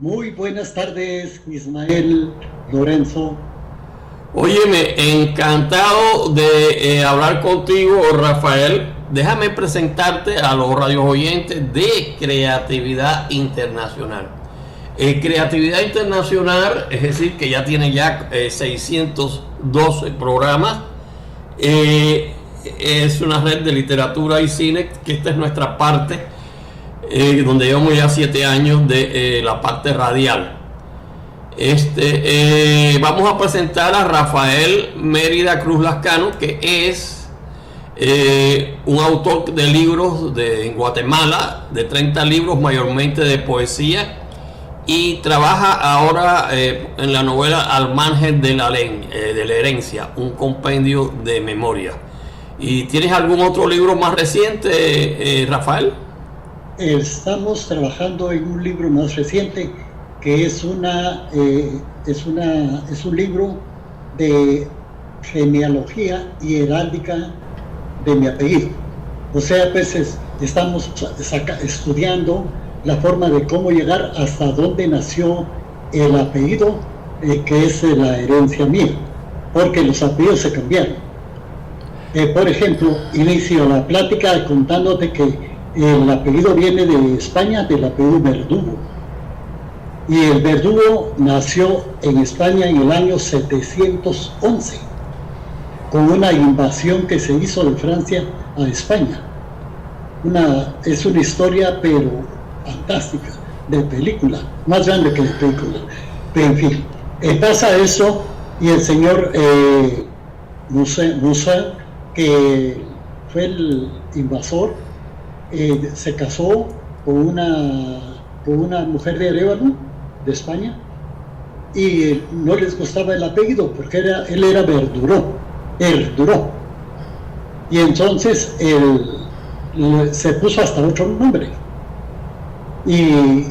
Muy buenas tardes, Ismael Lorenzo. Óyeme, encantado de hablar contigo, Rafael. Déjame presentarte a los radios oyentes de Creatividad Internacional. Creatividad Internacional, es decir, que ya tiene 612 programas. Es una red de literatura y cine, que esta es nuestra parte, donde llevamos ya 7 años de la parte radial. Vamos a presentar a Rafael Mérida Cruz Lascano, que es un autor de libros en Guatemala, de 30 libros, mayormente de poesía, y trabaja ahora en la novela Al margen de la herencia, un compendio de memoria. ¿Y tienes algún otro libro más reciente, Rafael? Estamos trabajando en un libro más reciente que es un libro de genealogía y heráldica de mi apellido. O sea, pues estamos estudiando la forma de cómo llegar hasta dónde nació el apellido, que es la herencia mía, porque los apellidos se cambiaron. Por ejemplo, inicio la plática contándote que el apellido viene de España, del apellido Verdugo. Y el Verdugo nació en España en el año 711, con una invasión que se hizo de Francia a España. Es una historia, pero fantástica, de película, más grande que de película. Pero en fin, pasa eso, y el señor Musa, que fue el invasor, se casó con una mujer de Arévalo, de España, y no les gustaba el apellido porque él era Verduró, y entonces se puso hasta otro nombre, y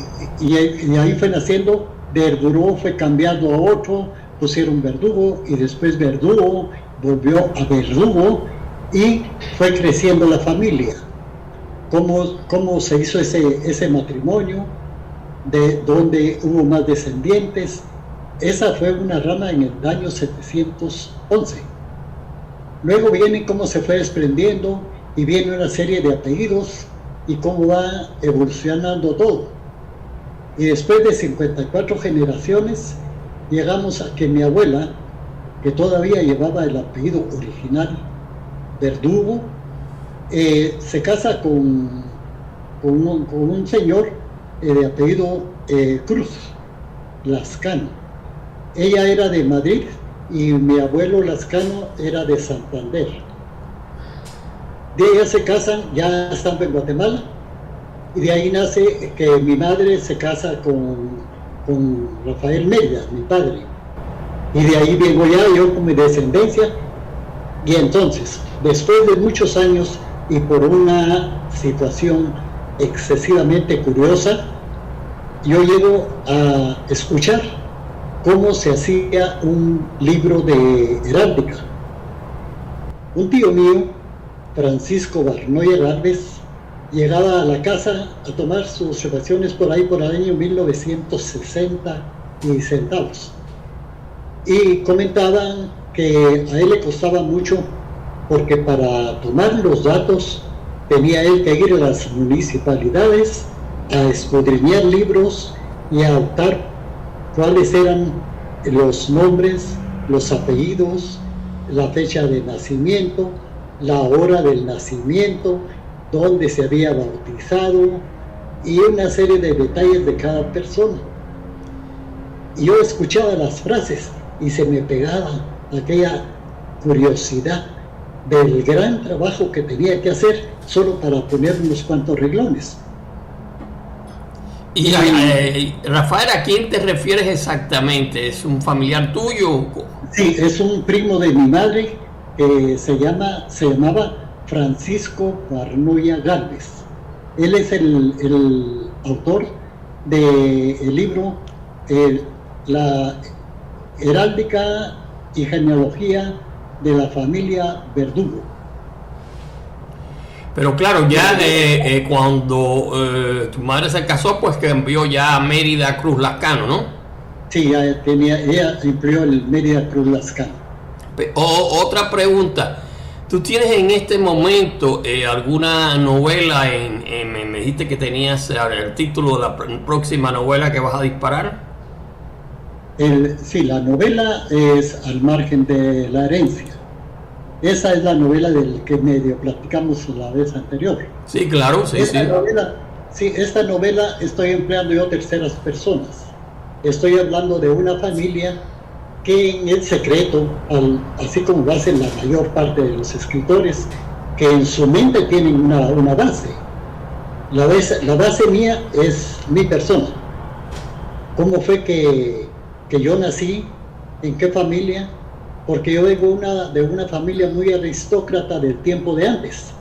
ahí fue naciendo. Verduró fue cambiando a otro, pusieron Verdugo, y después Verdugo volvió a Verdugo, y fue creciendo la familia. Cómo se hizo ese matrimonio, de donde hubo más descendientes. Esa fue una rama en el año 711. Luego viene cómo se fue desprendiendo, y viene una serie de apellidos, y cómo va evolucionando todo. Y después de 54 generaciones, llegamos a que mi abuela, que todavía llevaba el apellido original, Verdugo, se casa con un señor de apellido Cruz Lascano. Ella era de Madrid y mi abuelo Lascano era de Santander. De ella se casan, ya estando en Guatemala, y de ahí nace que mi madre se casa con Rafael Mérida, mi padre, y de ahí vengo ya yo con mi descendencia. Y entonces, después de muchos años y por una situación excesivamente curiosa, yo llego a escuchar cómo se hacía un libro de heráldica. Un tío mío, Francisco Barnoya Gálvez, llegaba a la casa a tomar sus observaciones por ahí por el año 1960 y centavos, y comentaban que a él le costaba mucho, porque para tomar los datos tenía él que ir a las municipalidades a escudriñar libros y a optar cuáles eran los nombres, los apellidos, la fecha de nacimiento, la hora del nacimiento, dónde se había bautizado, y una serie de detalles de cada persona. Y yo escuchaba las frases y se me pegaba aquella curiosidad del gran trabajo que tenía que hacer solo para poner unos cuantos reglones. Y Rafael, ¿a quién te refieres exactamente? ¿Es un familiar tuyo? Sí, es un primo de mi madre que se llamaba Francisco Barnoya Gálvez. Él es el autor del libro La heráldica y genealogía de la familia Verdugo. Pero claro, ya cuando tu madre se casó, pues que envió ya a Mérida Cruz Lascano, ¿no? Sí, ella empleó el Mérida Cruz Lascano. Otra pregunta. ¿Tú tienes en este momento alguna novela me dijiste que tenías el título de la próxima novela que vas a disparar? Sí, la novela es Al margen de la herencia. Esa es la novela del que medio platicamos la vez anterior. Sí, claro, sí, Esta novela estoy empleando yo terceras personas. Estoy hablando de una familia que en el secreto, así como lo hacen la mayor parte de los escritores, que en su mente tienen una base. La base mía es mi persona. ¿Cómo fue que yo nací? ¿En qué familia? Porque yo vengo de una familia muy aristócrata del tiempo de antes.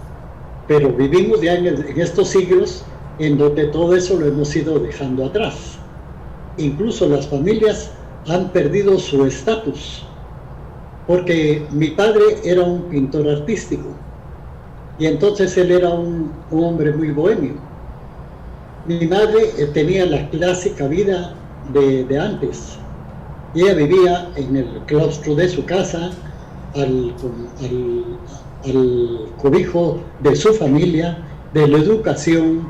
Pero vivimos ya en estos siglos en donde todo eso lo hemos ido dejando atrás. Incluso las familias han perdido su estatus, porque mi padre era un pintor artístico y entonces él era un hombre muy bohemio. Mi madre tenía la clásica vida de antes. Ella vivía en el claustro de su casa, al cobijo de su familia, de la educación,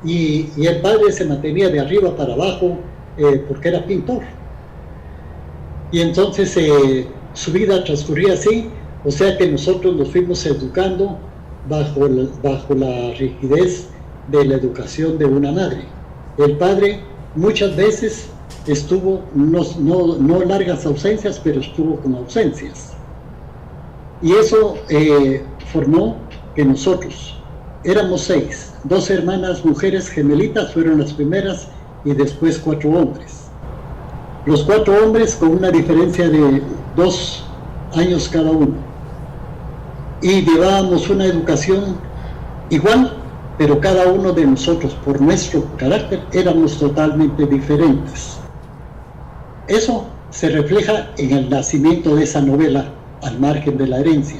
y el padre se mantenía de arriba para abajo porque era pintor. Y entonces su vida transcurría así, o sea que nosotros nos fuimos educando bajo la rigidez de la educación de una madre. El padre muchas veces estuvo, no largas ausencias, pero estuvo con ausencias. Y eso formó que nosotros éramos 6, 2 hermanas mujeres gemelitas fueron las primeras y después 4 hombres. Los 4 hombres con una diferencia de 2 años cada uno. Y llevábamos una educación igual, pero cada uno de nosotros, por nuestro carácter, éramos totalmente diferentes. Eso se refleja en el nacimiento de esa novela, Al margen de la herencia.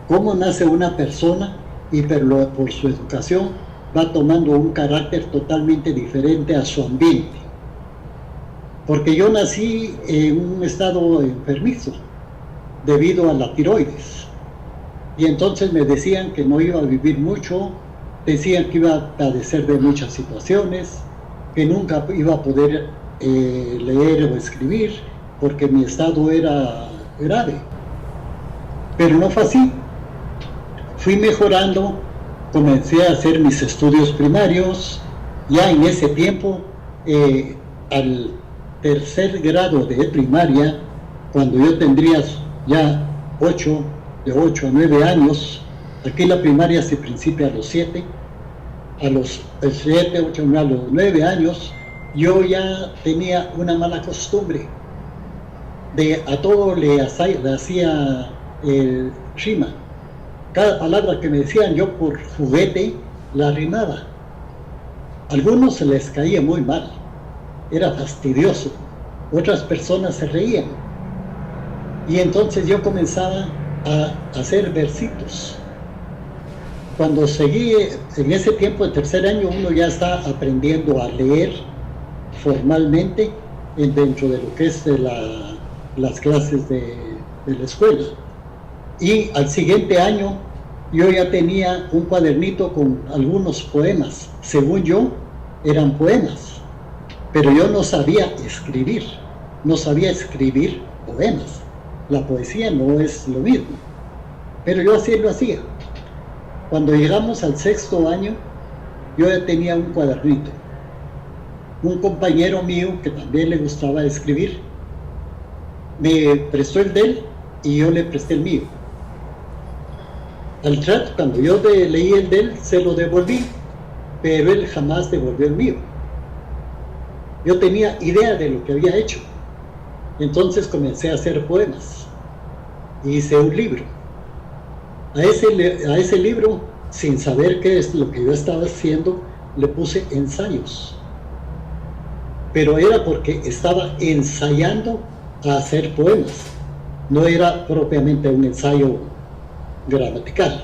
Cómo nace una persona y por su educación va tomando un carácter totalmente diferente a su ambiente. Porque yo nací en un estado enfermizo debido a la tiroides. Y entonces me decían que no iba a vivir mucho, decían que iba a padecer de muchas situaciones, que nunca iba a poder leer o escribir, porque mi estado era grave. Pero no fue así. Fui mejorando, comencé a hacer mis estudios primarios, ya en ese tiempo, al tercer grado de primaria, cuando yo tendría ya de 8 a 9 años, aquí la primaria se principia a los 7, a los 7, 8, a los 9 años, yo ya tenía una mala costumbre, a todo le hacía rima. Cada palabra que me decían yo por juguete la rimaba. A algunos se les caía muy mal, era fastidioso, otras personas se reían. Y entonces yo comenzaba a hacer versitos. Cuando seguí, en ese tiempo, el tercer año, uno ya está aprendiendo a leer formalmente dentro de lo que es las clases de la escuela. Y al siguiente año yo ya tenía un cuadernito con algunos poemas. Según yo, eran poemas, pero yo no sabía escribir poemas. La poesía no es lo mismo, pero yo así lo hacía. Cuando llegamos al 6º año, yo ya tenía un cuadernito. Un compañero mío que también le gustaba escribir me prestó el de él y yo le presté el mío. Al rato, cuando yo leí el de él, se lo devolví, pero él jamás devolvió el mío. Yo tenía idea de lo que había hecho. Entonces comencé a hacer poemas. Hice un libro. A ese libro, sin saber qué es lo que yo estaba haciendo, le puse ensayos. Pero era porque estaba ensayando a hacer poemas. No era propiamente un ensayo gramatical.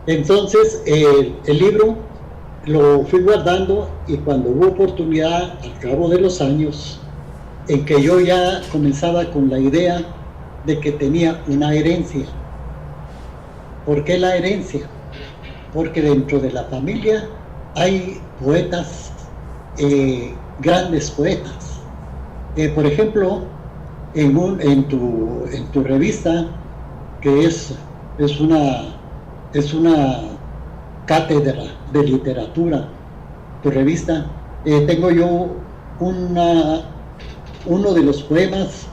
Entonces, el libro lo fui guardando y cuando hubo oportunidad, al cabo de los años, en que yo ya comenzaba con la idea de que tenía una herencia. ¿Por qué la herencia? Porque dentro de la familia hay poetas, grandes poetas. Por ejemplo, en tu revista, que es una cátedra de literatura, tu revista, tengo yo uno de los poemas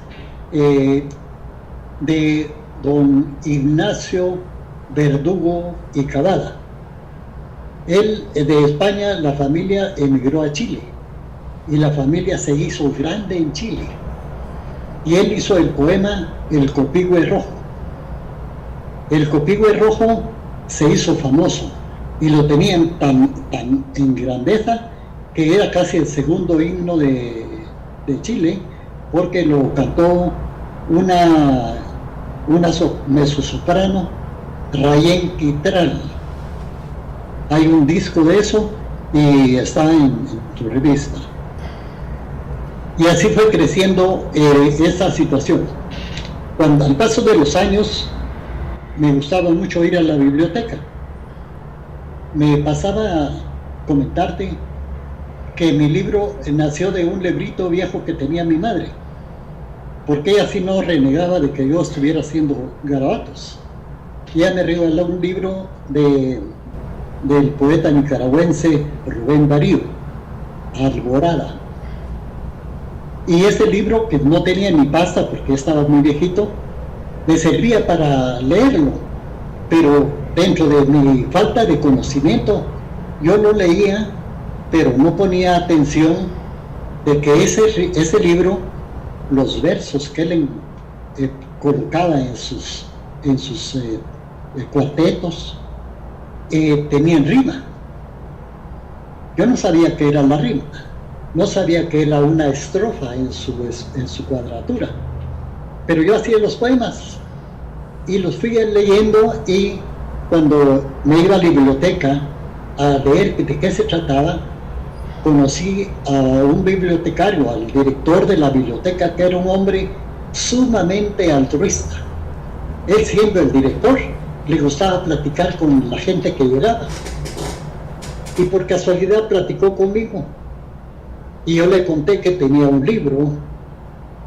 de don Ignacio Verdugo y Cavada. Él, de España, la familia emigró a Chile y la familia se hizo grande en Chile. Y él hizo el poema El Copihue Rojo. El Copihue Rojo se hizo famoso y lo tenían tan en grandeza que era casi el segundo himno de Chile, porque lo cantó una mezzosoprano, Rayén Quitral. Hay un disco de eso y está en tu revista. Y así fue creciendo esta situación. Cuando al paso de los años me gustaba mucho ir a la biblioteca. Me pasaba a comentarte que mi libro nació de un librito viejo que tenía mi madre, porque ella sí no renegaba de que yo estuviera haciendo garabatos. Ella me regaló un libro del poeta nicaragüense Rubén Darío, Alborada. Y ese libro, que no tenía ni pasta porque estaba muy viejito, me servía para leerlo, pero dentro de mi falta de conocimiento, yo lo leía, pero no ponía atención de que ese libro, los versos que él colocaba en sus cuartetos, tenían rima. Yo no sabía qué era la rima, no sabía que era una estrofa en su cuadratura, pero yo hacía los poemas y los fui leyendo, y cuando me iba a la biblioteca a leer de qué se trataba, conocí a un bibliotecario, al director de la biblioteca, que era un hombre sumamente altruista. Él, siendo el director, le gustaba platicar con la gente que llegaba, y por casualidad platicó conmigo. Y yo le conté que tenía un libro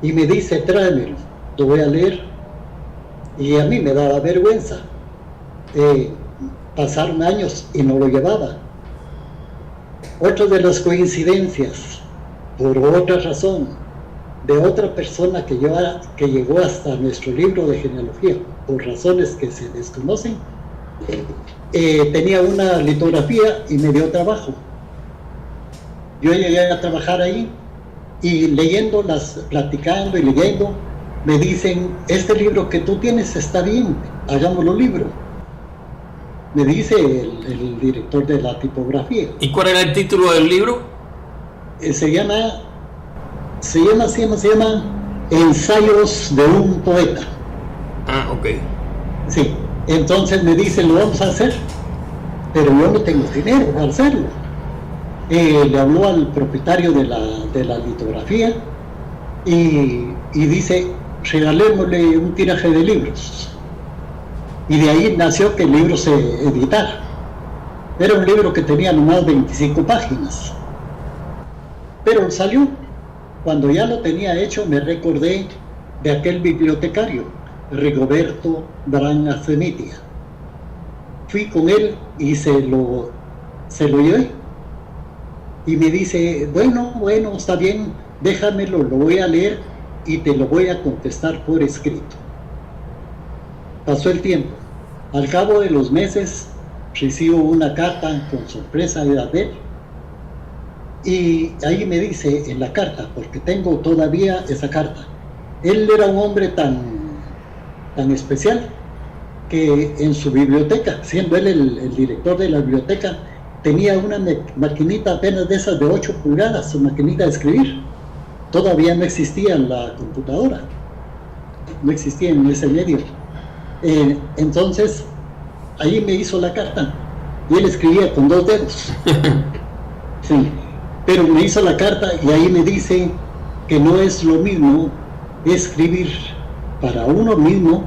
y me dice: tráemelo, lo voy a leer. Y a mí me daba vergüenza pasaron años y no lo llevaba. Otra de las coincidencias, por otra razón, de otra persona que llegó hasta nuestro libro de genealogía, por razones que se desconocen, tenía una litografía y me dio trabajo. Yo llegué a trabajar ahí y platicando y leyendo, me dicen: este libro que tú tienes está bien, hagámoslo libro. Me dice el director de la tipografía. ¿Y cuál era el título del libro? Se llama Ensayos de un poeta. Ah, ok. Sí, entonces me dice: lo vamos a hacer, pero yo no tengo dinero para hacerlo. Le habló al propietario de la litografía y dice: regalémosle un tiraje de libros. Y de ahí nació que el libro se editara. Era un libro que tenía nomás 25 páginas. Pero salió. Cuando ya lo tenía hecho, me recordé de aquel bibliotecario, Rigoberto Brana Cemitia. Fui con él y se lo llevé. Y me dice: bueno, está bien, déjamelo, lo voy a leer y te lo voy a contestar por escrito. Pasó el tiempo. Al cabo de los meses recibo una carta con sorpresa de él, y ahí me dice en la carta, porque tengo todavía esa carta, él era un hombre tan especial que en su biblioteca, siendo él el director de la biblioteca, tenía una maquinita apenas de esas de 8 pulgadas, su maquinita de escribir. Todavía no existía la computadora, no existía en ese medio. Entonces, ahí me hizo la carta, y él escribía con 2 dedos. Sí, pero me hizo la carta y ahí me dice que no es lo mismo escribir para uno mismo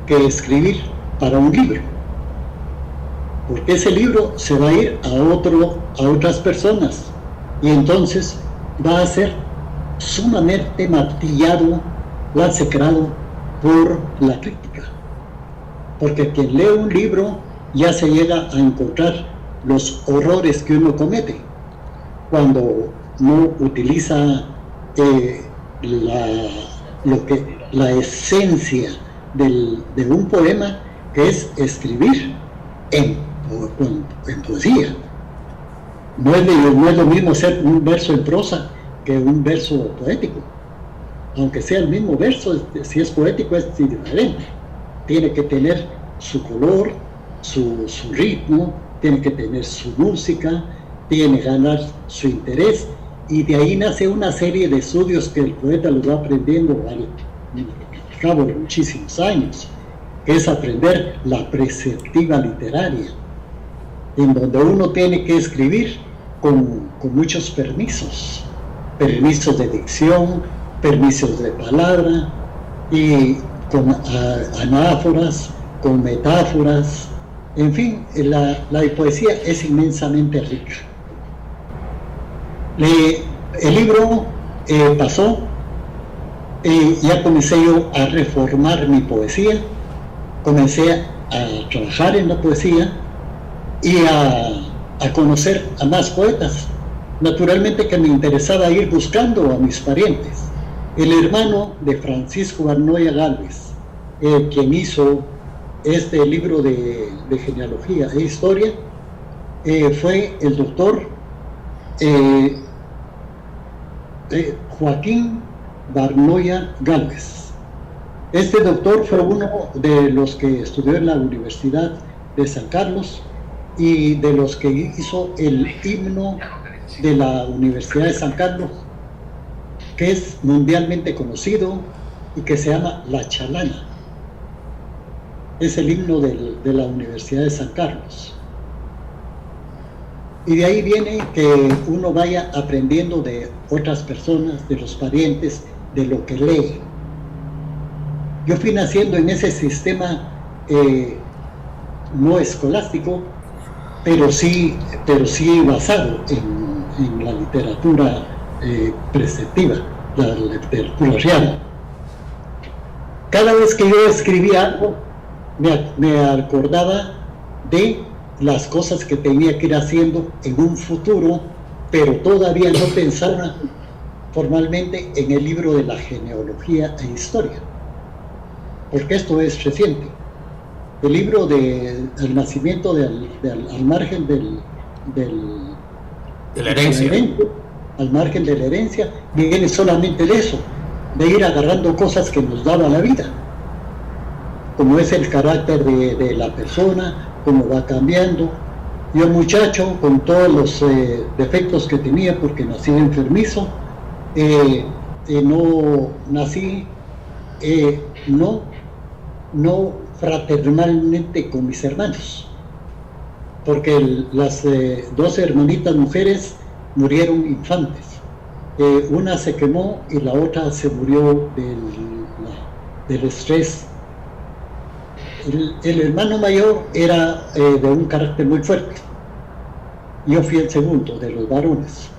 que escribir para un libro, porque ese libro se va a ir a otras personas, y entonces va a ser sumamente martillado, lacrado por la crítica, porque quien lee un libro ya se llega a encontrar los horrores que uno comete cuando no utiliza la esencia de un poema, que es escribir en poesía. No es lo mismo hacer un verso en prosa que un verso poético, aunque sea el mismo verso. Si es poético es diferente, tiene que tener su color, su ritmo, tiene que tener su música, tiene que ganar su interés, y de ahí nace una serie de estudios que el poeta los va aprendiendo al cabo de muchísimos años, que es aprender la preceptiva literaria, en donde uno tiene que escribir con muchos permisos de dicción, permisos de palabra, y con anáforas, con metáforas, en fin, la poesía es inmensamente rica. El libro pasó, ya comencé yo a reformar mi poesía, comencé a trabajar en la poesía y a conocer a más poetas. Naturalmente que me interesaba ir buscando a mis parientes. El hermano de Francisco Barnoya Gálvez, quien hizo este libro de genealogía e historia, fue el doctor Joaquín Barnoya Gálvez. Este doctor fue uno de los que estudió en la Universidad de San Carlos y de los que hizo el himno de la Universidad de San Carlos, que es mundialmente conocido y que se llama La Chalana. Es el himno de la Universidad de San Carlos. Y de ahí viene que uno vaya aprendiendo de otras personas, de los parientes, de lo que lee. Yo fui naciendo en ese sistema no escolástico, pero sí basado en la literatura preceptiva, la literatura real. Cada vez que yo escribía algo, me acordaba de las cosas que tenía que ir haciendo en un futuro, pero todavía no pensaba formalmente en el libro de la genealogía e historia, porque esto es reciente. El libro del nacimiento al margen de la herencia, al margen de la herencia, viene solamente de eso, de ir agarrando cosas que nos daba la vida, como es el carácter de la persona, cómo va cambiando. Yo, muchacho, con todos los defectos que tenía, porque nací enfermizo, no nací no fraternalmente con mis hermanos, porque las 12 hermanitas mujeres murieron infantes. Una se quemó y la otra se murió del estrés. El hermano mayor era de un carácter muy fuerte. Yo fui el segundo de los varones.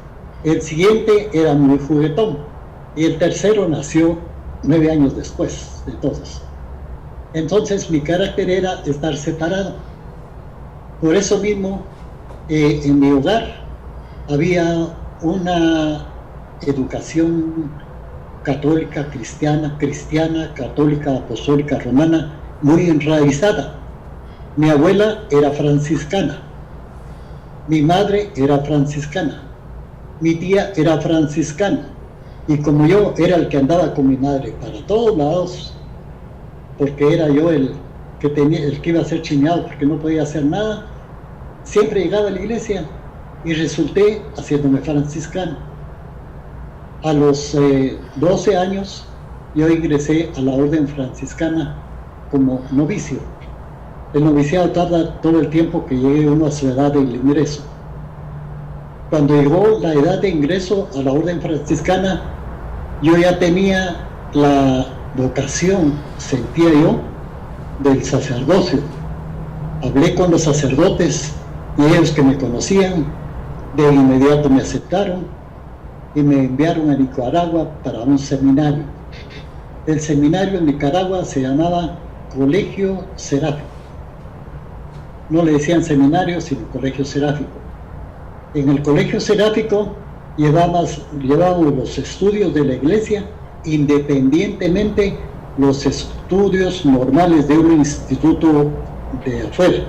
El siguiente era muy juguetón y el tercero nació 9 años después de todos. Entonces mi carácter era estar separado. Por eso mismo, en mi hogar había una educación católica, cristiana, católica, apostólica, romana, muy enraizada. Mi abuela era franciscana, mi madre era franciscana, mi tía era franciscana, y como yo era el que andaba con mi madre para todos lados, porque era yo el que iba a ser chiñado porque no podía hacer nada, siempre llegaba a la iglesia y resulté haciéndome franciscano. A los 12 años yo ingresé a la orden franciscana como novicio, El noviciado tarda todo el tiempo que llegue uno a su edad de ingreso. Cuando llegó la edad de ingreso a la orden franciscana, yo ya tenía la vocación, sentía yo, del sacerdocio. Hablé con los sacerdotes y ellos que me conocían, de inmediato me aceptaron y me enviaron a Nicaragua para un seminario. El seminario en Nicaragua se llamaba Colegio Seráfico. No le decían seminario, sino Colegio Seráfico. En el Colegio Seráfico llevábamos los estudios de la iglesia, independientemente los estudios normales de un instituto de afuera.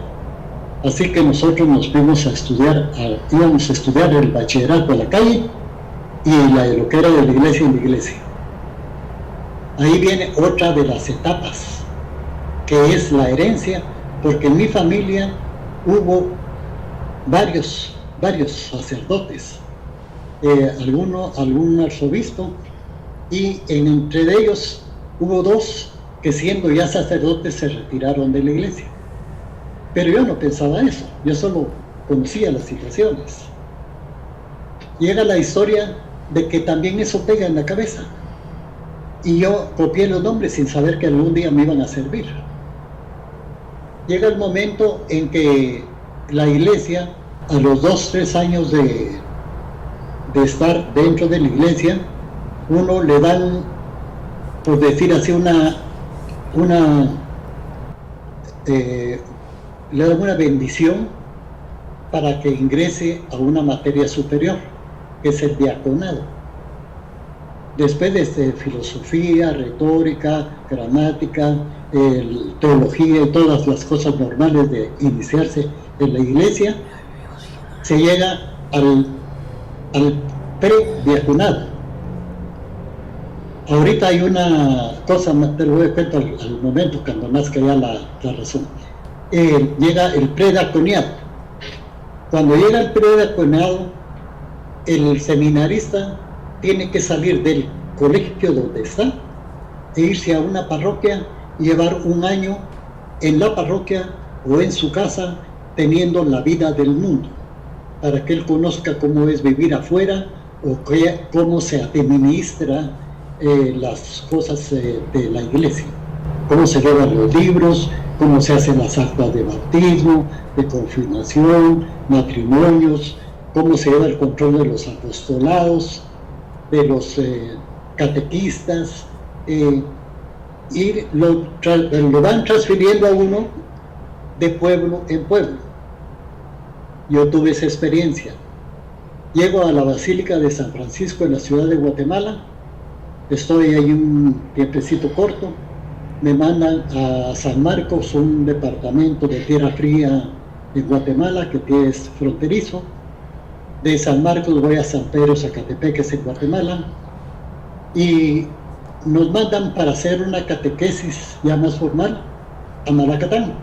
Así que nosotros nos fuimos a estudiar, íbamos a estudiar el bachillerato a la calle y lo que era de la iglesia en la iglesia. Ahí viene otra de las etapas, que es la herencia, porque en mi familia hubo varios sacerdotes, algún arzobispo, y entre ellos hubo 2 que siendo ya sacerdotes se retiraron de la iglesia. Pero yo no pensaba eso, yo solo conocía las situaciones. Llega la historia de que también eso pega en la cabeza. Y yo copié los nombres sin saber que algún día me iban a servir. Llega el momento en que la iglesia, a los 2-3 años de estar dentro de la iglesia, uno le dan, por decir así, le dan una bendición para que ingrese a una materia superior, que es el diaconado. Después de filosofía, retórica, gramática, teología y todas las cosas normales de iniciarse en la iglesia, se llega al prediaconado. Ahorita hay una cosa, te lo voy a contar al momento, cuando más que haya la razón. Llega el prediaconado. Cuando llega el prediaconado, el seminarista tiene que salir del colegio donde está e irse a una parroquia y llevar un año en la parroquia o en su casa teniendo la vida del mundo, para que él conozca cómo es vivir afuera o cómo se administra las cosas de la iglesia, cómo se llevan los libros, cómo se hacen las actas de bautismo, de confirmación, matrimonios, cómo se lleva el control de los apostolados, de los catequistas, y lo van transfiriendo a uno de pueblo en pueblo. Yo tuve esa experiencia. Llego a la Basílica de San Francisco en la ciudad de Guatemala, estoy ahí un tiempecito corto, me mandan a San Marcos, un departamento de tierra fría en Guatemala que es fronterizo. De San Marcos voy a San Pedro Zacatepeques en Guatemala y nos mandan para hacer una catequesis ya más formal a Malacatán.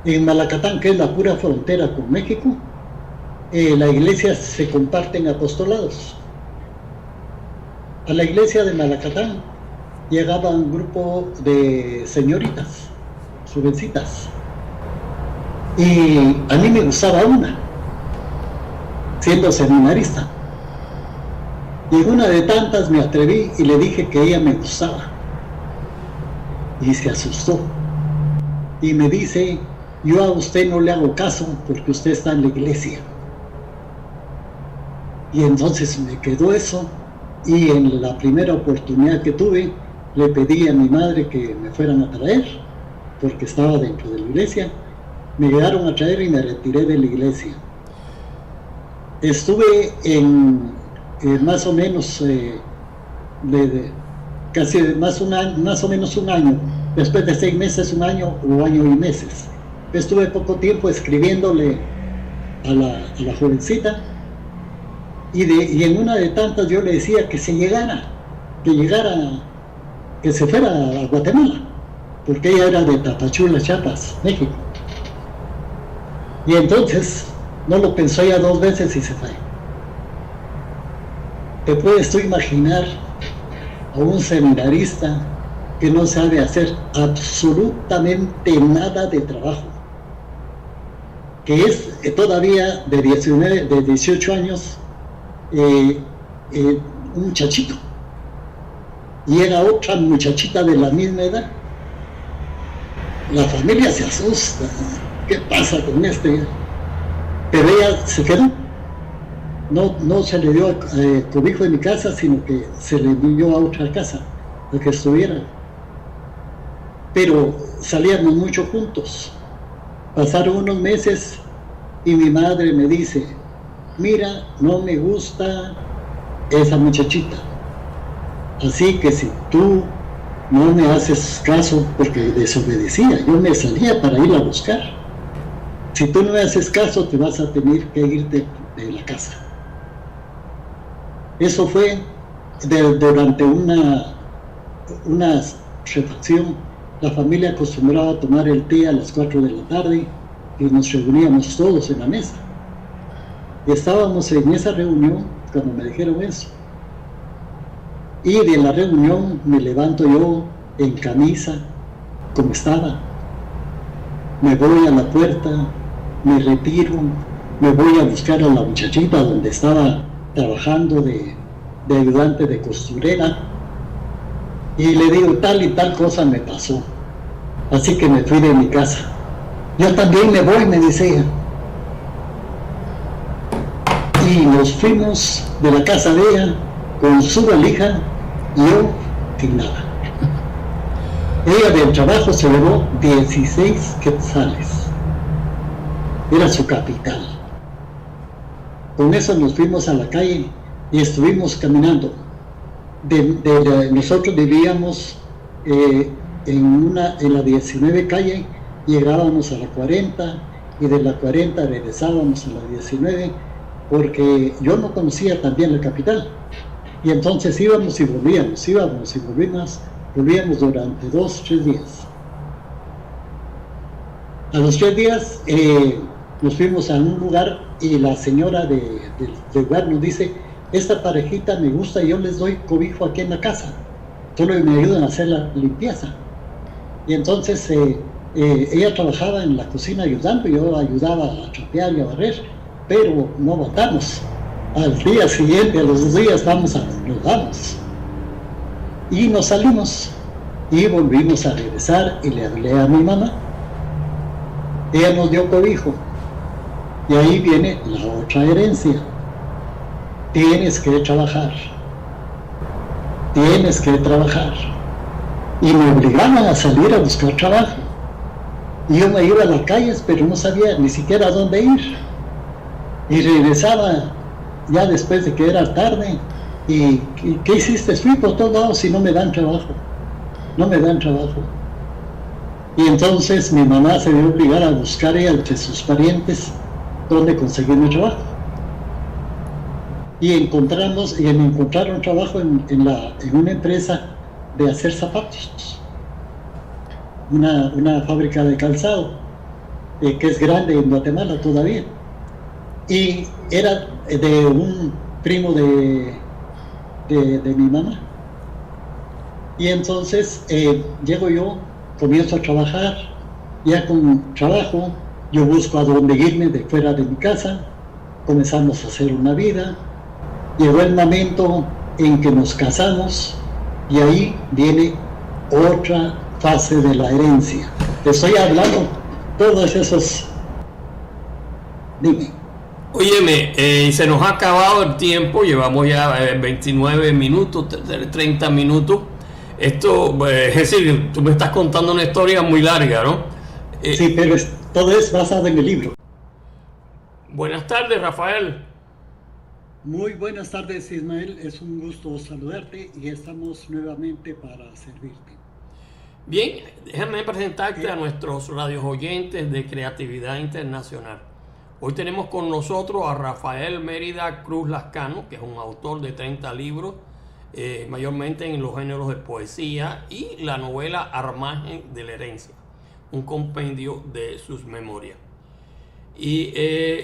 En Malacatán, que es la pura frontera con México, la iglesia se comparte en apostolados. A la iglesia de Malacatán llegaba un grupo de señoritas, jovencitas, y a mí me gustaba una, siendo seminarista. Y en una de tantas me atreví y le dije que ella me gustaba. Y se asustó. Y me dice, yo a usted no le hago caso porque usted está en la iglesia. Y entonces me quedó eso. Y en la primera oportunidad que tuve, le pedí a mi madre que me fueran a traer, porque estaba dentro de la iglesia. Me llegaron a traer y me retiré de la iglesia. Estuve en más o menos casi más o menos un año, después de 6 meses, un año o año y meses. Estuve poco tiempo escribiéndole a la jovencita, y en una de tantas yo le decía que se llegara, que se fuera a Guatemala, porque ella era de Tapachula, Chiapas, México. Y entonces no lo pensó ya 2 veces y se fue. ¿Te puedes tú imaginar a un seminarista que no sabe hacer absolutamente nada de trabajo, que es todavía de 18 años, un muchachito, y era otra muchachita de la misma edad. La familia se asusta, ¿qué pasa con este? Pero ella se quedó, no se le dio cobijo en mi casa, sino que se le envió a otra casa, a que estuviera. Pero salíamos mucho juntos. Pasaron unos meses y mi madre me dice, mira, no me gusta esa muchachita, así que si tú no me haces caso, porque desobedecía, yo me salía para ir a buscar, si tú no me haces caso te vas a tener que irte de la casa. Eso fue durante una refacción. La familia acostumbraba a tomar el té a las 4 de la tarde y nos reuníamos todos en la mesa. Y estábamos en esa reunión cuando me dijeron eso. Y de la reunión me levanto yo en camisa, como estaba. Me voy a la puerta, me retiro, me voy a buscar a la muchachita donde estaba trabajando de ayudante de costurera. Y le digo, tal y tal cosa me pasó. Así que me fui de mi casa. Yo también me voy, me dice ella. Y nos fuimos de la casa de ella con su valija y yo sin nada. Ella del trabajo se llevó 16 quetzales. Era su capital. Con eso nos fuimos a la calle y estuvimos caminando. Nosotros vivíamos en la 19 calle, llegábamos a la 40 y de la 40 regresábamos a la 19, porque yo no conocía también la capital. Y entonces íbamos y volvíamos durante 2 o 3 días. A los 3 días nos fuimos a un lugar y la señora del lugar nos dice, esta parejita me gusta y yo les doy cobijo aquí en la casa, solo me ayudan a hacer la limpieza. Y entonces ella trabajaba en la cocina ayudando, yo ayudaba a trapear y a barrer, pero no votamos. Al día siguiente, a los 2 días, nos vamos. Y nos salimos y volvimos a regresar y le hablé a mi mamá. Ella nos dio cobijo. Y ahí viene la otra herencia. Tienes que trabajar. Tienes que trabajar. Y me obligaban a salir a buscar trabajo. Y yo me iba a las calles, pero no sabía ni siquiera a dónde ir. Y regresaba ya después de que era tarde. ¿Y qué hiciste? Fui por todos lados y no me dan trabajo. No me dan trabajo. Y entonces mi mamá se vio obligada a buscar entre sus parientes dónde conseguir mi trabajo. Y encontraron trabajo en una empresa de hacer zapatos. Una fábrica de calzado, que es grande en Guatemala todavía. Y era de un primo de mi mamá. Y entonces llego yo, comienzo a trabajar, ya con trabajo, yo busco a dónde irme de fuera de mi casa, comenzamos a hacer una vida, llegó el momento en que nos casamos y ahí viene otra fase de la herencia. Te estoy hablando todos esos... Dime. Óyeme, se nos ha acabado el tiempo, llevamos ya 29 minutos, 30 minutos. Esto, es decir, tú me estás contando una historia muy larga, ¿no? Sí, pero todo es basado en el libro. Buenas tardes, Rafael. Muy buenas tardes, Ismael. Es un gusto saludarte y estamos nuevamente para servirte. Bien, déjame presentarte a nuestros radios oyentes de Creatividad Internacional. Hoy tenemos con nosotros a Rafael Mérida Cruz Lascano, que es un autor de 30 libros, mayormente en los géneros de poesía y la novela Armaje de la Herencia, un compendio de sus memorias. Y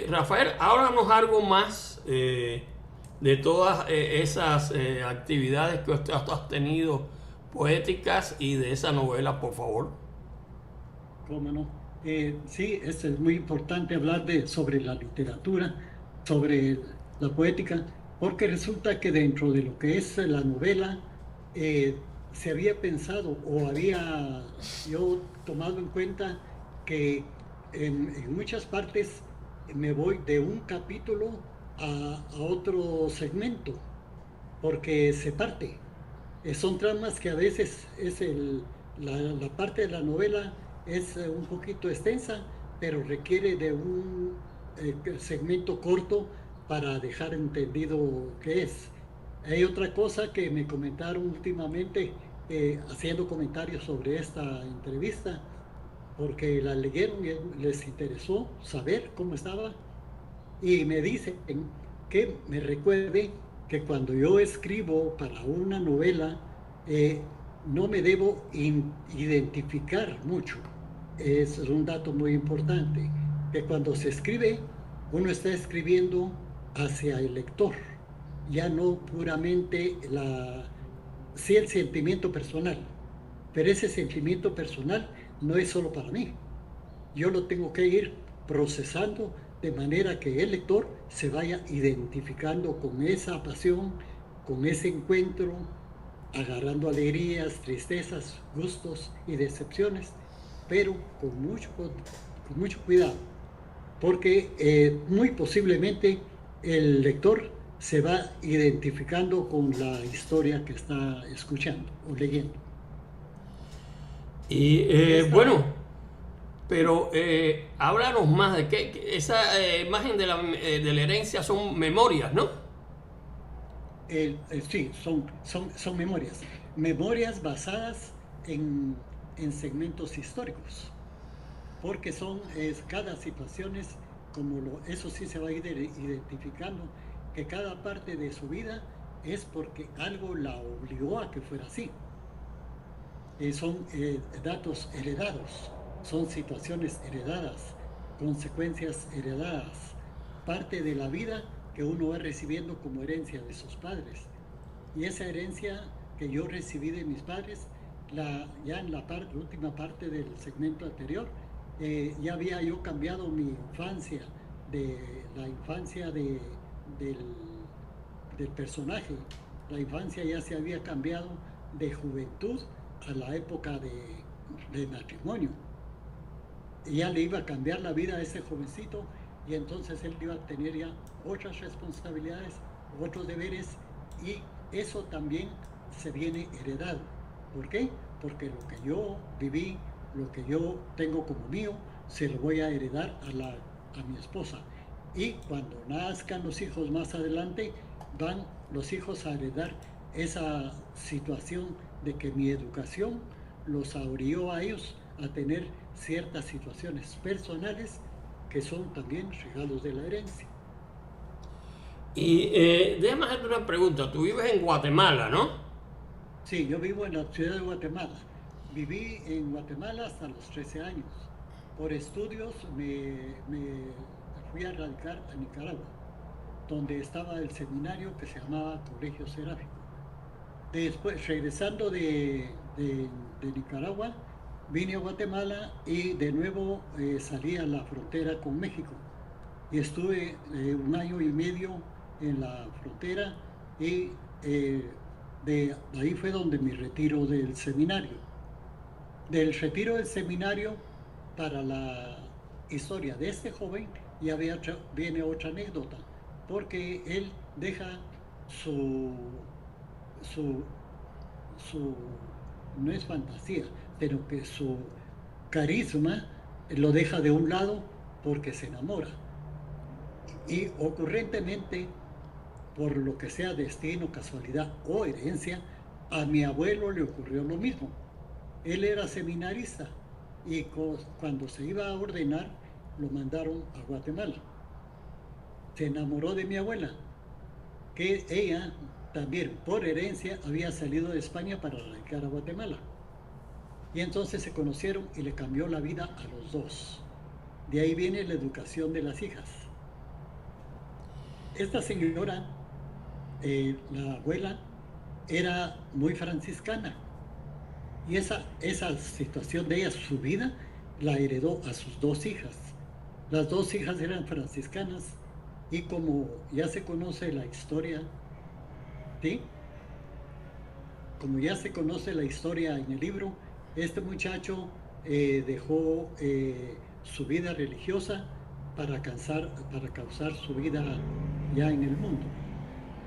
Rafael, háblanos algo más de todas esas actividades que tú has tenido poéticas y de esa novela, por favor. ¿Cómo no? Sí, es muy importante hablar sobre la literatura, sobre la poética, porque resulta que dentro de lo que es la novela, se había pensado o había yo tomado en cuenta que en muchas partes me voy de un capítulo a otro segmento, porque se parte. Son tramas que a veces la parte de la novela es un poquito extensa, pero requiere de un segmento corto para dejar entendido qué es. Hay otra cosa que me comentaron últimamente, haciendo comentarios sobre esta entrevista, porque la leyeron y les interesó saber cómo estaba, y me dicen que me recuerde que cuando yo escribo para una novela, no me debo identificar mucho. Es un dato muy importante, que cuando se escribe, uno está escribiendo hacia el lector, ya no puramente sí, el sentimiento personal, pero ese sentimiento personal no es solo para mí. Yo lo tengo que ir procesando de manera que el lector se vaya identificando con esa pasión, con ese encuentro, agarrando alegrías, tristezas, gustos y decepciones, pero con mucho cuidado, porque muy posiblemente el lector se va identificando con la historia que está escuchando o leyendo. Y bueno, pero háblanos más de esa imagen de la herencia son memorias, ¿no? Sí, son memorias. Memorias basadas en segmentos históricos, porque cada situación es eso sí se va a ir identificando, que cada parte de su vida es porque algo la obligó a que fuera así. Son datos heredados, son situaciones heredadas, consecuencias heredadas, parte de la vida que uno va recibiendo como herencia de sus padres. Y esa herencia que yo recibí de mis padres, ya en la última parte del segmento anterior, ya había yo cambiado mi infancia, de la infancia del personaje. La infancia ya se había cambiado de juventud a la época de matrimonio. Y ya le iba a cambiar la vida a ese jovencito, y entonces él iba a tener ya otras responsabilidades, otros deberes, y eso también se viene heredado. ¿Por qué? Porque lo que yo viví, lo que yo tengo como mío, se lo voy a heredar a mi esposa. Y cuando nazcan los hijos más adelante, van los hijos a heredar esa situación de que mi educación los orilló a ellos a tener ciertas situaciones personales que son también regalos de la herencia. Y déjame hacerte una pregunta. Tú vives en Guatemala, ¿no? Sí, yo vivo en la ciudad de Guatemala. Viví en Guatemala hasta los 13 años. Por estudios me fui a radicar a Nicaragua, donde estaba el seminario que se llamaba Colegio Seráfico. Después, regresando de Nicaragua, vine a Guatemala y de nuevo salí a la frontera con México. Y estuve 1 año y medio en la frontera, y de ahí fue donde mi retiro del seminario. Del retiro del seminario, para la historia de este joven, ya viene otra anécdota, porque él deja no es fantasía, pero que su carisma lo deja de un lado porque se enamora. Y ocurrentemente, por lo que sea destino, casualidad o herencia, a mi abuelo le ocurrió lo mismo. Él era seminarista y cuando se iba a ordenar, lo mandaron a Guatemala. Se enamoró de mi abuela, que ella también por herencia había salido de España para radicar a Guatemala. Y entonces se conocieron y le cambió la vida a los dos. De ahí viene la educación de las hijas. Esta señora, la abuela, era muy franciscana, Y esa situación de ella, su vida, la heredó a sus dos hijas. Las dos hijas eran franciscanas y como ya se conoce la historia, ¿sí? Como ya se conoce la historia en el libro, este muchacho dejó su vida religiosa para causar su vida ya en el mundo.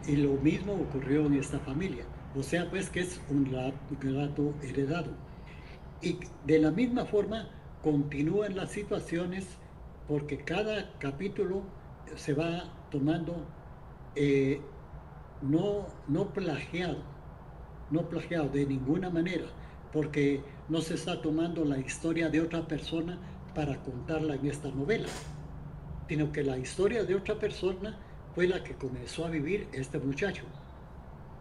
Y lo mismo ocurrió en esta familia. O sea, pues que es un relato heredado. Y de la misma forma continúan las situaciones porque cada capítulo se va tomando eh, no plagiado, no plagiado de ninguna manera, porque no se está tomando la historia de otra persona para contarla en esta novela, sino que la historia de otra persona fue la que comenzó a vivir este muchacho.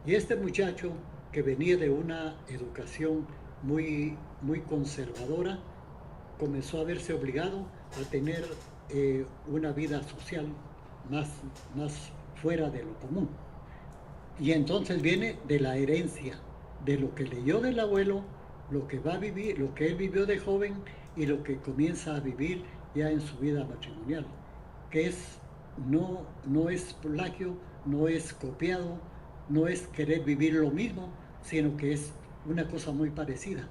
Y este muchacho, que venía de una educación muy conservadora, comenzó a verse obligado a tener una vida social más fuera de lo común. Y entonces viene de la herencia, de lo que leyó del abuelo, lo que va a vivir, lo que él vivió de joven y lo que comienza a vivir ya en su vida matrimonial, que no es plagio, no es copiado, no es querer vivir lo mismo, sino que es una cosa muy parecida.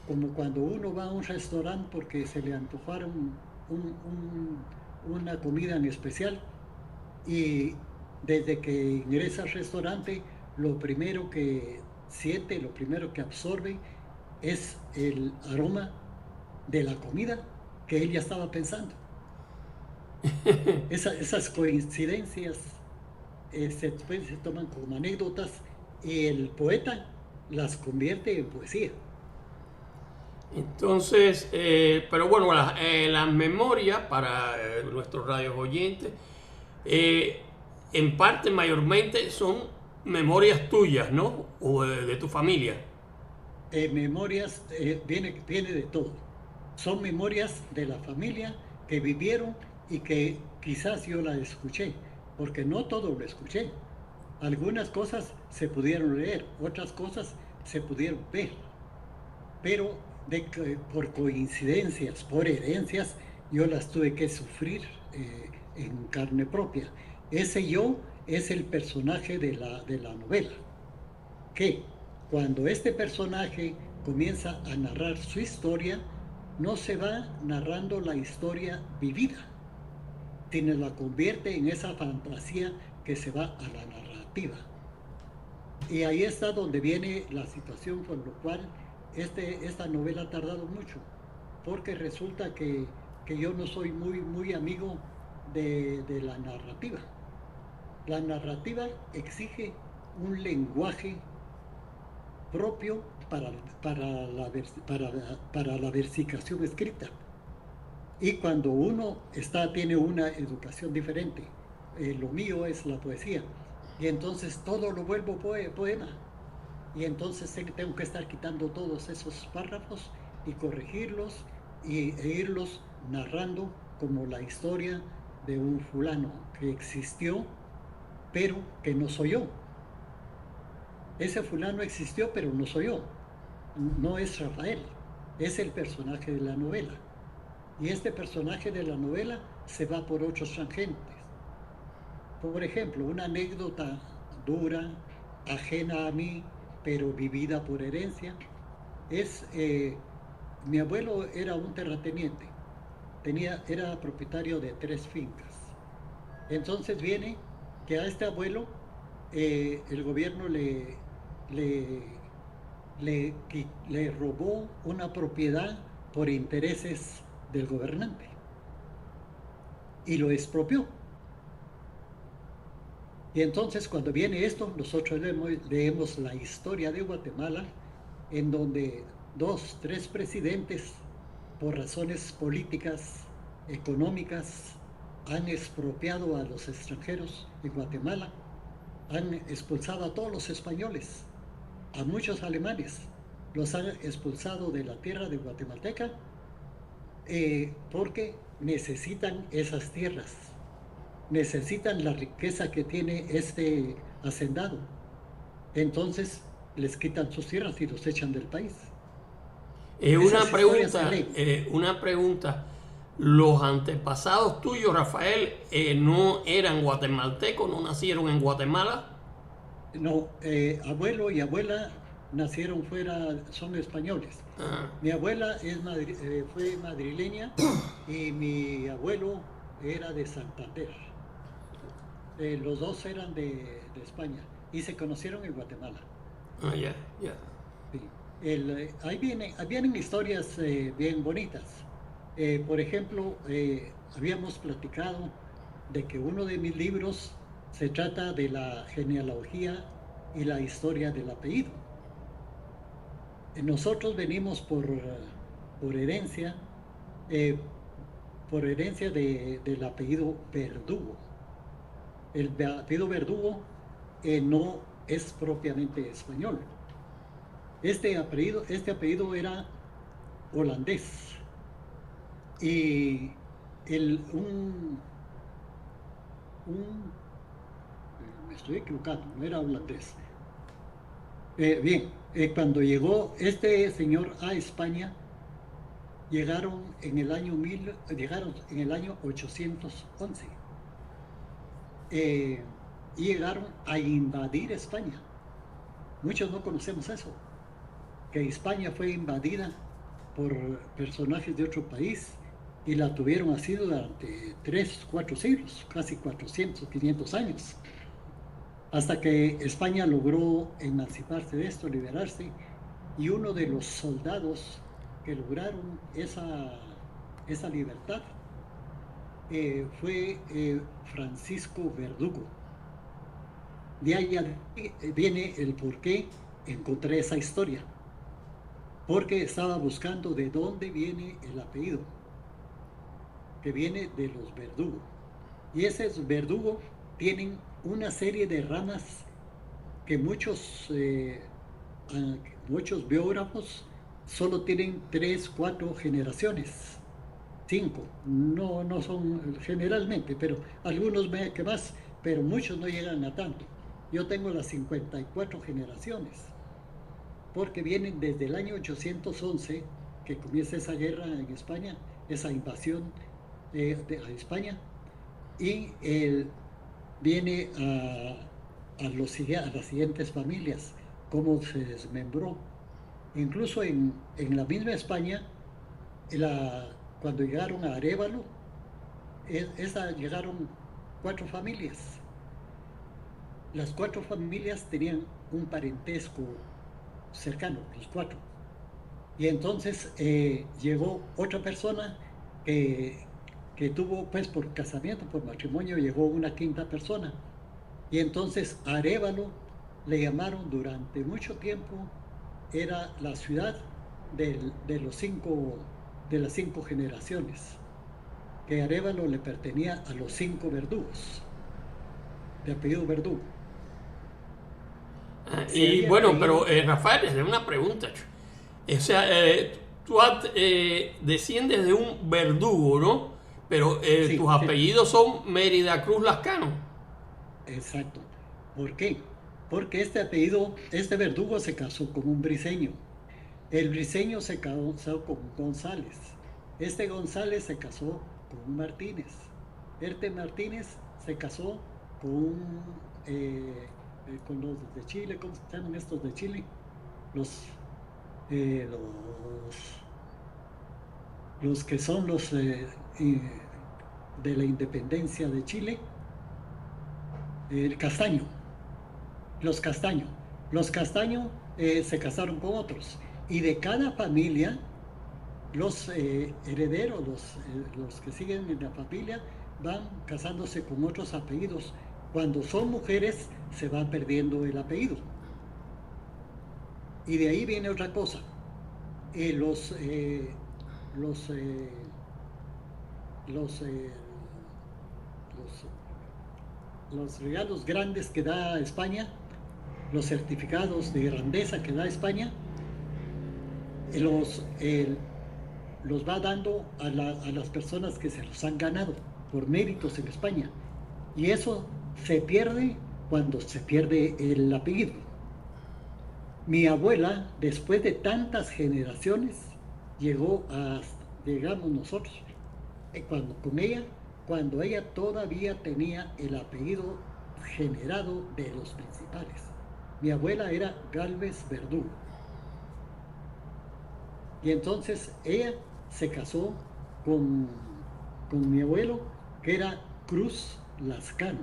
Como cuando uno va a un restaurante porque se le antojaron una comida en especial y desde que ingresa al restaurante, lo primero que siente, lo primero que absorbe es el aroma de la comida que él ya estaba pensando. Esas coincidencias se toman como anécdotas y el poeta las convierte en poesía. Entonces, pero bueno, las memorias para nuestros radios oyentes, en parte mayormente son memorias tuyas, ¿no? O de tu familia. Memorias viene de todo. Son memorias de la familia que vivieron y que quizás yo la escuché, porque no todo lo escuché. Algunas cosas se pudieron leer, otras cosas se pudieron ver, pero por coincidencias, por herencias, yo las tuve que sufrir en carne propia. Ese yo es el personaje de la novela, que cuando este personaje comienza a narrar su historia, no se va narrando la historia vivida, sino la convierte en esa fantasía que se va a la narrativa. Y ahí está donde viene la situación por lo cual esta novela ha tardado mucho, porque resulta que yo no soy muy amigo de la narrativa. La narrativa exige un lenguaje propio para la versificación escrita. Y cuando uno tiene una educación diferente, lo mío es la poesía, y entonces todo lo vuelvo poema. Y entonces tengo que estar quitando todos esos párrafos y corregirlos e irlos narrando como la historia de un fulano que existió, pero que no soy yo. Ese fulano existió, pero no soy yo. No es Rafael, es el personaje de la novela. Y este personaje de la novela se va por otros tangentes. Por ejemplo, una anécdota dura, ajena a mí, pero vivida por herencia, es mi abuelo era un terrateniente, era propietario de 3 fincas. Entonces viene que a este abuelo el gobierno le robó una propiedad por intereses del gobernante y lo expropió. Y entonces cuando viene esto, nosotros leemos la historia de Guatemala, en donde 2, 3 presidentes, por razones políticas, económicas, han expropiado a los extranjeros en Guatemala, han expulsado a todos los españoles, a muchos alemanes, los han expulsado de la tierra de guatemalteca porque necesitan esas tierras, necesitan la riqueza que tiene este hacendado. Entonces les quitan sus tierras y los echan del país. Una pregunta. ¿Los antepasados tuyos, Rafael, no eran guatemaltecos, no nacieron en Guatemala? No, abuelo y abuela nacieron fuera, son españoles. Mi abuela fue madrileña y mi abuelo era de Santander. Los dos eran de España y se conocieron en Guatemala. Ya. Sí. Ahí vienen historias bien bonitas. Por ejemplo, habíamos platicado de que uno de mis libros se trata de la genealogía y la historia del apellido. Nosotros venimos por herencia del apellido Verdugo. El apellido Verdugo no es propiamente español. Este apellido era holandés. Y me estoy equivocando, no era holandés. Cuando llegó este señor a España, llegaron en el año 811 y llegaron a invadir España. Muchos no conocemos eso, que España fue invadida por personajes de otro país y la tuvieron así durante 3-4 siglos, casi 400, 500 años, hasta que España logró emanciparse de esto, liberarse, y uno de los soldados que lograron esa libertad fue Francisco Verdugo. De ahí viene el por qué encontré esa historia, porque estaba buscando de dónde viene el apellido, que viene de los Verdugo. Y esos Verdugo tienen una serie de ramas que muchos biógrafos solo tienen 3-4 generaciones, 5, no son generalmente, pero algunos que más, pero muchos no llegan a tanto. Yo tengo las 54 generaciones, porque vienen desde el año 811, que comienza esa guerra en España, esa invasión a España, y viene a las siguientes familias, cómo se desmembró. Incluso en la misma España, cuando llegaron a Arévalo, llegaron 4 familias. Las 4 familias tenían un parentesco cercano, los 4. Y entonces llegó otra persona que tuvo, pues por casamiento, por matrimonio, llegó una 5ª persona. Y entonces Arévalo le llamaron durante mucho tiempo, era la ciudad de las 5 generaciones, que Arévalo le pertenecía a los 5 Verdugos, de apellido Verdugo. Y bueno, pero Rafael, es una pregunta. O sea, tú desciendes de un Verdugo, ¿no? Pero sí, tus apellidos son Mérida Cruz Lascano. Exacto. ¿Por qué? Porque este Verdugo se casó con un briseño. El briseño se casó con González. Este González se casó con un Martínez. Este Martínez se casó con los de Chile. ¿Cómo se llaman estos de Chile? Los que son los de la independencia de Chile. Los Castaño se casaron con otros, y de cada familia los herederos, los que siguen en la familia, van casándose con otros apellidos. Cuando son mujeres se va perdiendo el apellido, y de ahí viene otra cosa. Los regalos grandes que da España, los certificados de grandeza que da España, los va dando a las personas que se los han ganado por méritos en España, y eso se pierde cuando se pierde el apellido. Mi abuela, después de tantas generaciones, llegamos nosotros, con ella, cuando ella todavía tenía el apellido generado de los principales. Mi abuela era Gálvez Verdugo. Y entonces ella se casó con mi abuelo, que era Cruz Lascano.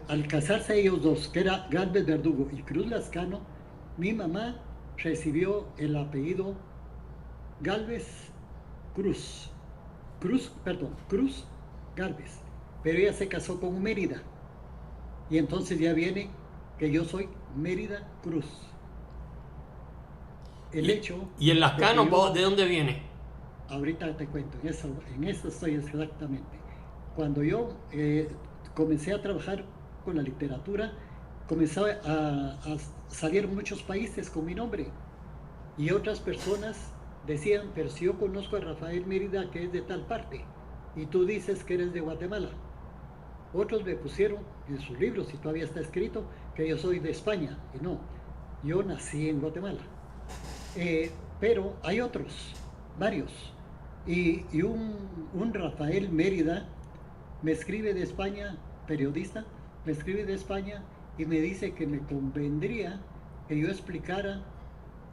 Al casarse ellos dos, que era Gálvez Verdugo y Cruz Lascano, mi mamá recibió el apellido Gálvez Cruz. Cruz Gálvez. Pero ella se casó con Mérida. Y entonces ya viene que yo soy Mérida Cruz. ¿Y el Lascano de dónde viene? Ahorita te cuento, en eso estoy exactamente. Cuando yo comencé a trabajar con la literatura, comencé a salir muchos países con mi nombre. Y otras personas decían, pero si yo conozco a Rafael Mérida, que es de tal parte, y tú dices que eres de Guatemala. Otros me pusieron en sus libros, y todavía está escrito, que yo soy de España. Y no, yo nací en Guatemala. Pero hay otros, varios. Y un Rafael Mérida me escribe de España, periodista, me escribe de España y me dice que me convendría que yo explicara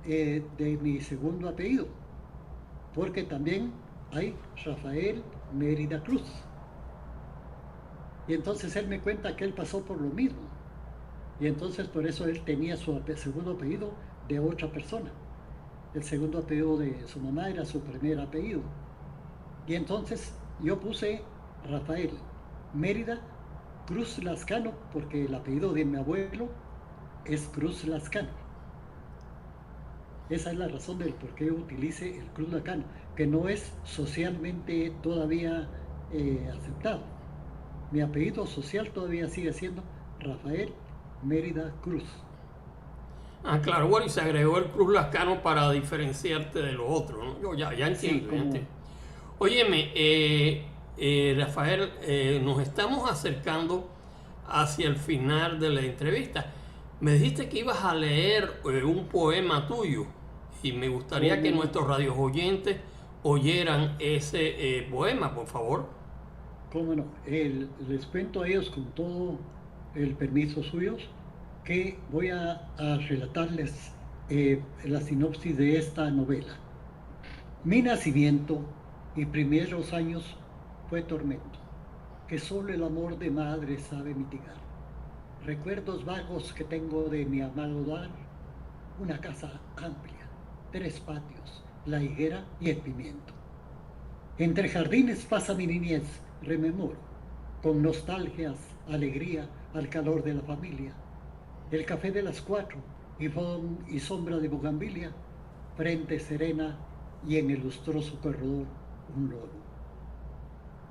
de mi segundo apellido, porque también hay Rafael Mérida Cruz. Y entonces él me cuenta que él pasó por lo mismo. Y entonces por eso él tenía su segundo apellido de otra persona. El segundo apellido de su mamá era su primer apellido. Y entonces yo puse Rafael Mérida Cruz Lascano, porque el apellido de mi abuelo es Cruz Lascano. Esa es la razón del por qué yo utilice el Cruz Lascano, que no es socialmente todavía aceptado. Mi apellido social todavía sigue siendo Rafael Mérida Cruz. Ah, claro, bueno, y se agregó el Cruz Lascano para diferenciarte de lo otro, ¿no? Yo ya entiendo, sí, entiendo. Óyeme, Rafael, nos estamos acercando hacia el final de la entrevista. Me dijiste que ibas a leer un poema tuyo y me gustaría que nuestros radios oyentes oyeran ese poema, por favor. Cómo no, les cuento a ellos con todo el permiso suyos que voy a relatarles la sinopsis de esta novela. Mi nacimiento y primeros años fue tormento, que solo el amor de madre sabe mitigar. Recuerdos vagos que tengo de mi amado hogar, una casa amplia, 3 patios, la higuera y el pimiento. Entre jardines pasa mi niñez, rememoro, con nostalgias, alegría, al calor de la familia. El café de las 4 y sombra de bugambilia, frente serena y en el lustroso corredor un lobo.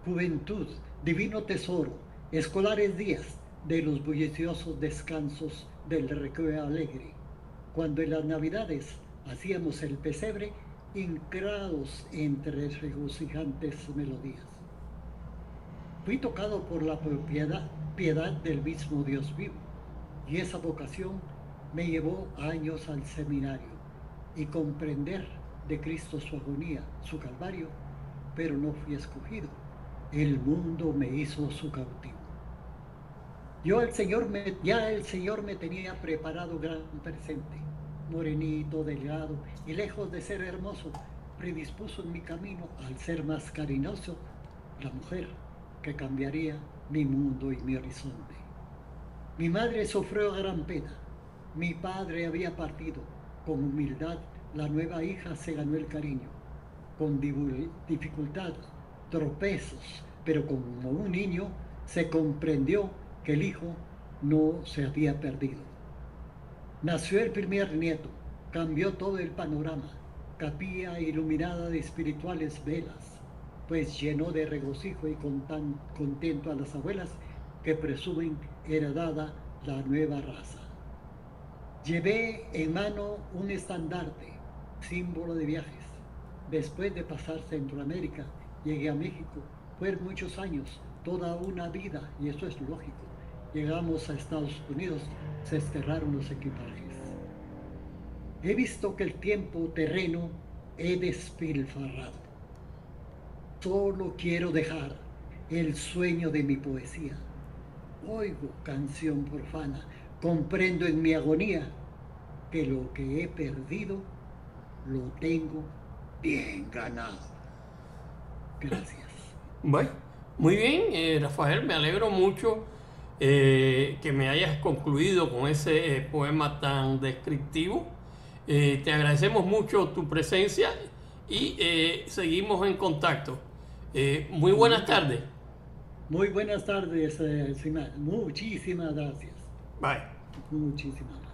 Juventud, divino tesoro, escolares días de los bulliciosos descansos del recreo alegre, cuando en las navidades hacíamos el pesebre incrados entre regocijantes melodías. Fui tocado por la piedad del mismo Dios vivo, y esa vocación me llevó años al seminario y comprender de Cristo su agonía, su calvario, pero no fui escogido. El mundo me hizo su cautivo. Ya el Señor me tenía preparado gran presente, morenito, delgado, y lejos de ser hermoso, predispuso en mi camino, al ser más cariñoso, la mujer que cambiaría mi mundo y mi horizonte. Mi madre sufrió gran pena, mi padre había partido, con humildad la nueva hija se ganó el cariño, con dificultad, tropezos, pero como un niño se comprendió que el hijo no se había perdido. Nació el primer nieto, cambió todo el panorama, capilla iluminada de espirituales velas, pues llenó de regocijo y contento a las abuelas que presumen heredada la nueva raza. Llevé en mano un estandarte, símbolo de viajes. Después de pasar Centroamérica, llegué a México. Fueron muchos años, toda una vida, y eso es lógico. Llegamos a Estados Unidos se desterraron los equipajes. He visto que el tiempo terreno he despilfarrado. Solo quiero dejar el sueño de mi poesía. Oigo canción profana, comprendo en mi agonía que lo que he perdido lo tengo bien ganado. Gracias. Bueno, muy bien, Rafael, me alegro mucho que me hayas concluido con ese poema tan descriptivo. Te agradecemos mucho tu presencia y seguimos en contacto. Muy buenas tardes. Muy buenas tardes, Simán. Muchísimas gracias. Bye. Muchísimas gracias.